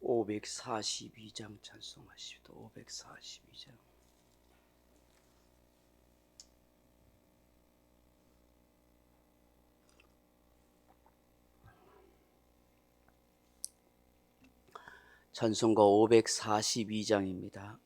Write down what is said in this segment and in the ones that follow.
542장 찬송하십시다. 542장. 찬송가 542장입니다.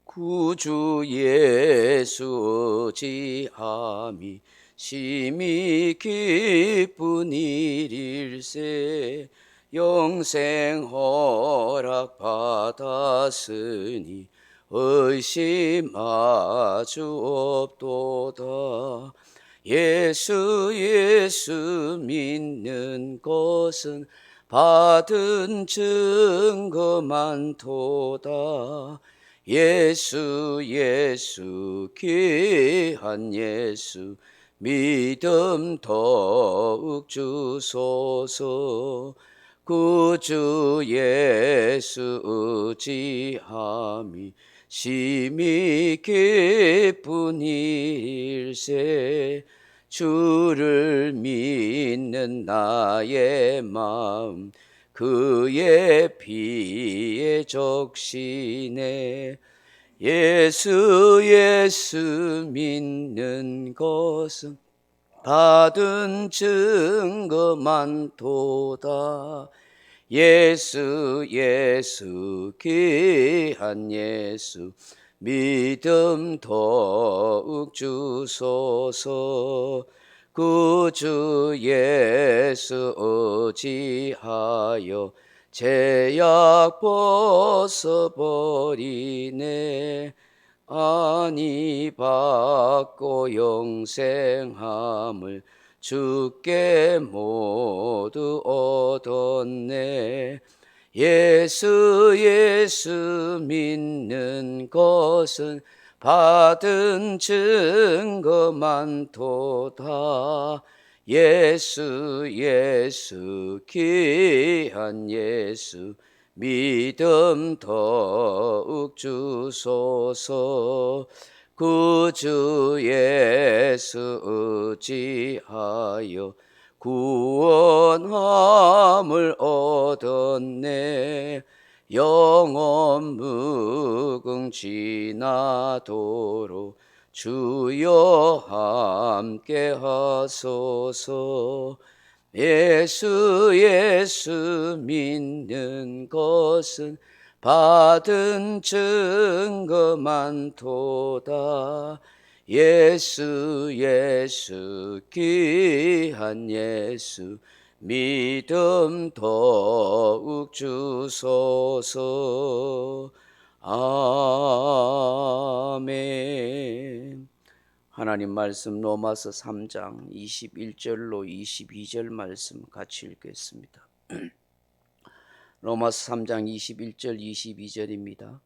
구주 예수 지함이 심히 기쁜 일일세. 영생 허락 받았으니 의심하주 없도다. 예수 믿는 것은 받은 증거 많도다. 예수 귀한 예수 믿음 더욱 주소서. 구주 예수 지함이 심히 기쁜 일세. 주를 믿는 나의 마음 그의 피에 적시네. 예수 믿는 것은 받은 증거 많도다. 예수 귀한 예수 믿음 더욱 주소서. 구주 예수 의지하여 죄악 벗어버리네. 아니 받고 영생함을 주께 모두 얻었네. 예수 믿는 것은 받은 증거 많도다. 예수 귀한 예수 믿음 더욱 주소서. 구주 예수 의지하여 구원함을 얻었네. 영원 무궁지나도록 주여 함께 하소서. 예수 믿는 것은 받은 증거 많도다. 예수 귀한 예수 믿음 더욱 주소서. 아멘. 하나님 말씀 로마서 3장 21절로 22절 말씀 같이 읽겠습니다. 로마서 3장 21절 22절입니다.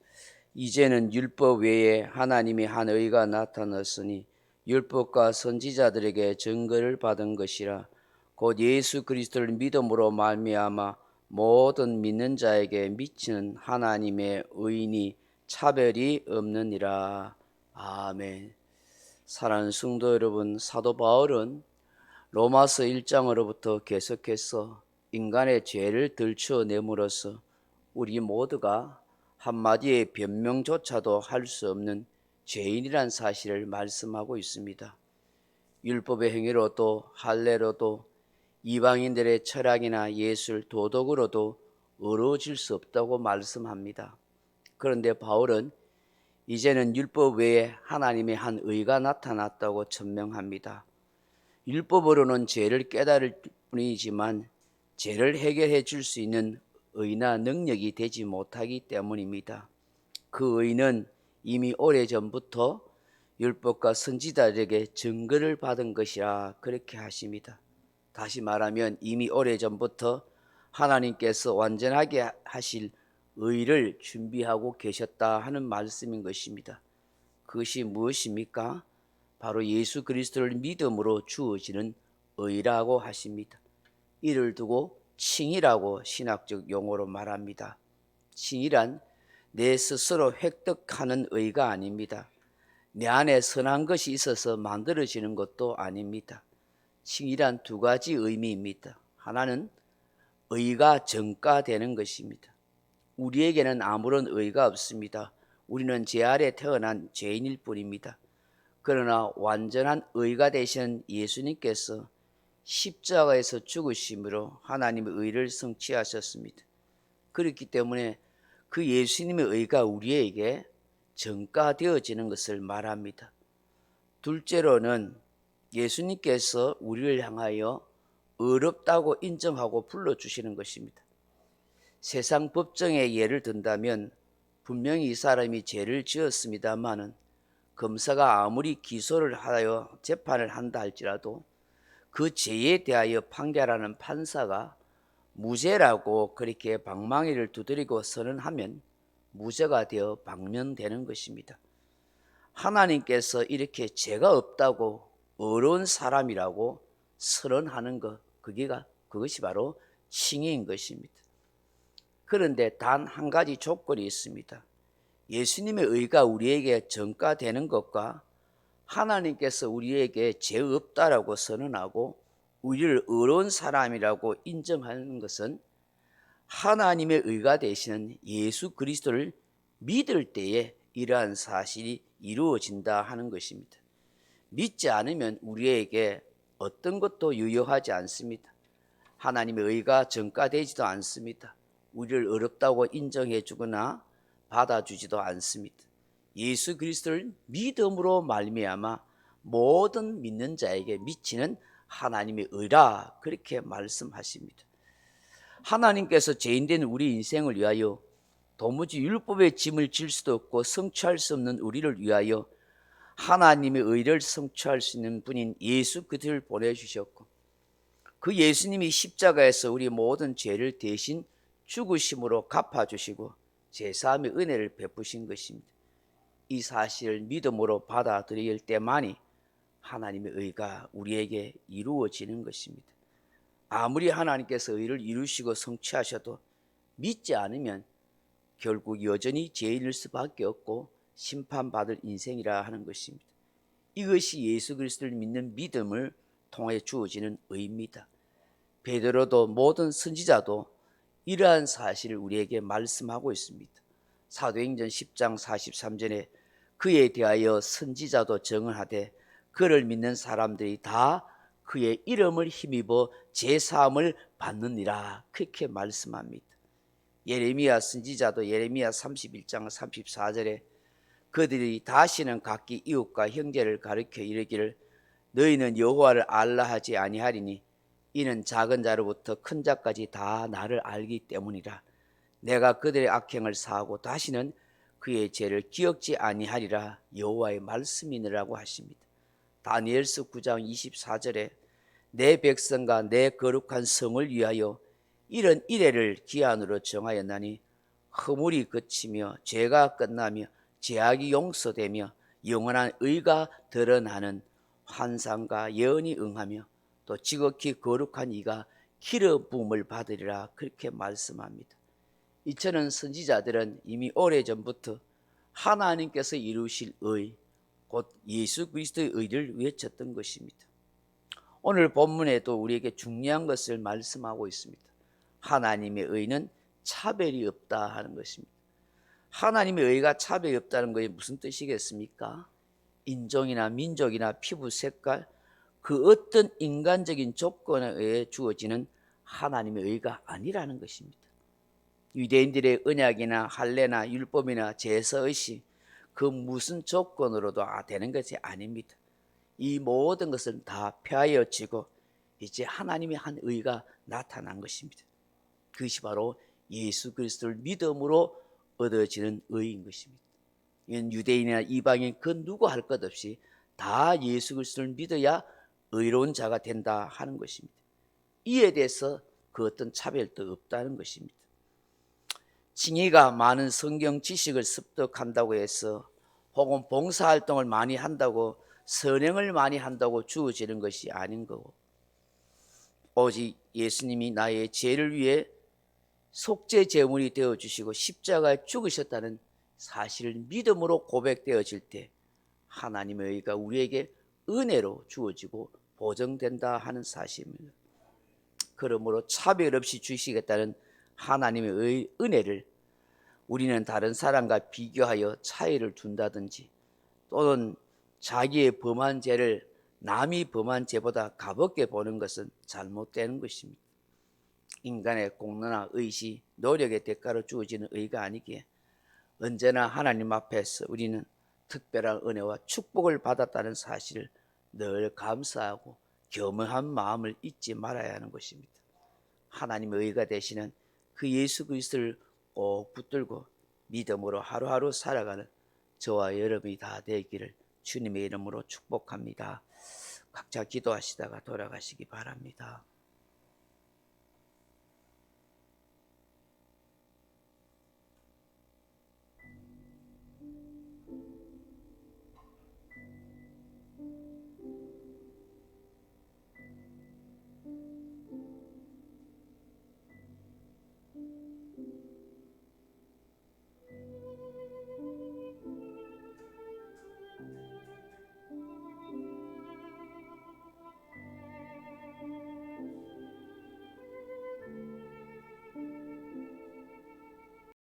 이제는 율법 외에 하나님의 한 의가 나타났으니 율법과 선지자들에게 증거를 받은 것이라. 곧 예수 그리스도를 믿음으로 말미암아 모든 믿는 자에게 미치는 하나님의 의인이 차별이 없느니라. 아멘. 사랑하는 성도 여러분, 사도 바울은 로마서 1장으로부터 계속해서 인간의 죄를 들추어냄으로써 우리 모두가 한마디의 변명조차도 할 수 없는 죄인이란 사실을 말씀하고 있습니다. 율법의 행위로도 할례로도 이방인들의 철학이나 예술, 도덕으로도 의로워질 수 없다고 말씀합니다. 그런데 바울은 이제는 율법 외에 하나님의 한 의가 나타났다고 천명합니다. 율법으로는 죄를 깨달을 뿐이지만 죄를 해결해 줄 수 있는 의나 능력이 되지 못하기 때문입니다. 그 의는 이미 오래전부터 율법과 선지자들에게 증거를 받은 것이라 그렇게 하십니다. 다시 말하면 이미 오래전부터 하나님께서 완전하게 하실 의를 준비하고 계셨다 하는 말씀인 것입니다. 그것이 무엇입니까? 바로 예수 그리스도를 믿음으로 주어지는 의라고 하십니다. 이를 두고 칭의라고 신학적 용어로 말합니다. 칭의란 내 스스로 획득하는 의가 아닙니다. 내 안에 선한 것이 있어서 만들어지는 것도 아닙니다. 칭의란 두 가지 의미입니다. 하나는 의가 전가되는 것입니다. 우리에게는 아무런 의가 없습니다. 우리는 죄 아래 태어난 죄인일 뿐입니다. 그러나 완전한 의가 되신 예수님께서 십자가에서 죽으심으로 하나님의 의를 성취하셨습니다. 그렇기 때문에 그 예수님의 의가 우리에게 전가되어지는 것을 말합니다. 둘째로는 예수님께서 우리를 향하여 의롭다고 인정하고 불러주시는 것입니다. 세상 법정의 예를 든다면 분명히 이 사람이 죄를 지었습니다마는 검사가 아무리 기소를 하여 재판을 한다 할지라도 그 죄에 대하여 판결하는 판사가 무죄라고 그렇게 방망이를 두드리고 선언하면 무죄가 되어 방면되는 것입니다. 하나님께서 이렇게 죄가 없다고 의로운 사람이라고 선언하는 것, 그것이 바로 칭의인 것입니다. 그런데 단 한 가지 조건이 있습니다. 예수님의 의가 우리에게 전가되는 것과 하나님께서 우리에게 죄 없다라고 선언하고 우리를 의로운 사람이라고 인정하는 것은 하나님의 의가 되시는 예수 그리스도를 믿을 때에 이러한 사실이 이루어진다 하는 것입니다. 믿지 않으면 우리에게 어떤 것도 유효하지 않습니다. 하나님의 의가 전가되지도 않습니다. 우리를 어렵다고 인정해 주거나 받아주지도 않습니다. 예수 그리스도를 믿음으로 말미암아 모든 믿는 자에게 미치는 하나님의 의라 그렇게 말씀하십니다. 하나님께서 죄인된 우리 인생을 위하여 도무지 율법의 짐을 질 수도 없고 성취할 수 없는 우리를 위하여 하나님의 의를 성취할 수 있는 분인 예수 그리스도를 보내주셨고 그 예수님이 십자가에서 우리 모든 죄를 대신 죽으심으로 갚아주시고 제사함의 은혜를 베푸신 것입니다. 이 사실을 믿음으로 받아들일 때만이 하나님의 의가 우리에게 이루어지는 것입니다. 아무리 하나님께서 의를 이루시고 성취하셔도 믿지 않으면 결국 여전히 죄인일 수밖에 없고 심판받을 인생이라 하는 것입니다. 이것이 예수 그리스도를 믿는 믿음을 통해 주어지는 의입니다. 베드로도 모든 선지자도 이러한 사실을 우리에게 말씀하고 있습니다. 사도행전 10장 43절에 그에 대하여 선지자도 증언하되 그를 믿는 사람들이 다 그의 이름을 힘입어 제사함을 받느니라 그렇게 말씀합니다. 예레미야 선지자도 예레미야 31장 34절에 그들이 다시는 각기 이웃과 형제를 가리켜 이르기를 너희는 여호와를 알라 하지 아니하리니 이는 작은 자로부터 큰 자까지 다 나를 알기 때문이라. 내가 그들의 악행을 사하고 다시는 그의 죄를 기억지 아니하리라 여호와의 말씀이니라고 하십니다. 다니엘서 9장 24절에 내 백성과 내 거룩한 성을 위하여 이런 이래를 기한으로 정하였나니 허물이 그치며 죄가 끝나며 죄악이 용서되며 영원한 의가 드러나는 환상과 예언이 응하며 또 지극히 거룩한 이가 기름 부음을 받으리라 그렇게 말씀합니다. 이처럼 선지자들은 이미 오래전부터 하나님께서 이루실 의, 곧 예수 그리스도의 의를 외쳤던 것입니다. 오늘 본문에도 우리에게 중요한 것을 말씀하고 있습니다. 하나님의 의는 차별이 없다 하는 것입니다. 하나님의 의가 차별이 없다는 것이 무슨 뜻이겠습니까? 인종이나 민족이나 피부 색깔, 그 어떤 인간적인 조건에 의해 주어지는 하나님의 의가 아니라는 것입니다. 유대인들의 언약이나 할례나 율법이나 제사의식 그 무슨 조건으로도 되는 것이 아닙니다. 이 모든 것은 다 폐하여지고 이제 하나님의 한 의가 나타난 것입니다. 그것이 바로 예수 그리스도를 믿음으로 얻어지는 의인 것입니다. 이건 유대인이나 이방인 그 누구 할 것 없이 다 예수 그리스도를 믿어야 의로운 자가 된다 하는 것입니다. 이에 대해서 그 어떤 차별도 없다는 것입니다. 칭의가 많은 성경 지식을 습득한다고 해서 혹은 봉사활동을 많이 한다고 선행을 많이 한다고 주어지는 것이 아닌 거고 오직 예수님이 나의 죄를 위해 속죄 제물이 되어주시고 십자가에 죽으셨다는 사실을 믿음으로 고백되어질 때 하나님의 의가 우리에게 은혜로 주어지고 보정된다 하는 사실입니다. 그러므로 차별 없이 주시겠다는 하나님의 은혜를 우리는 다른 사람과 비교하여 차이를 둔다든지 또는 자기의 범한 죄를 남이 범한 죄보다 가볍게 보는 것은 잘못되는 것입니다. 인간의 공로나 의시, 노력의 대가로 주어지는 의가 아니기에 언제나 하나님 앞에서 우리는 특별한 은혜와 축복을 받았다는 사실을 늘 감사하고 겸허한 마음을 잊지 말아야 하는 것입니다. 하나님의 의가 되시는 그 예수 그리스도를 꼭 붙들고 믿음으로 하루하루 살아가는 저와 여러분이 다 되기를 주님의 이름으로 축복합니다. 각자 기도하시다가 돌아가시기 바랍니다.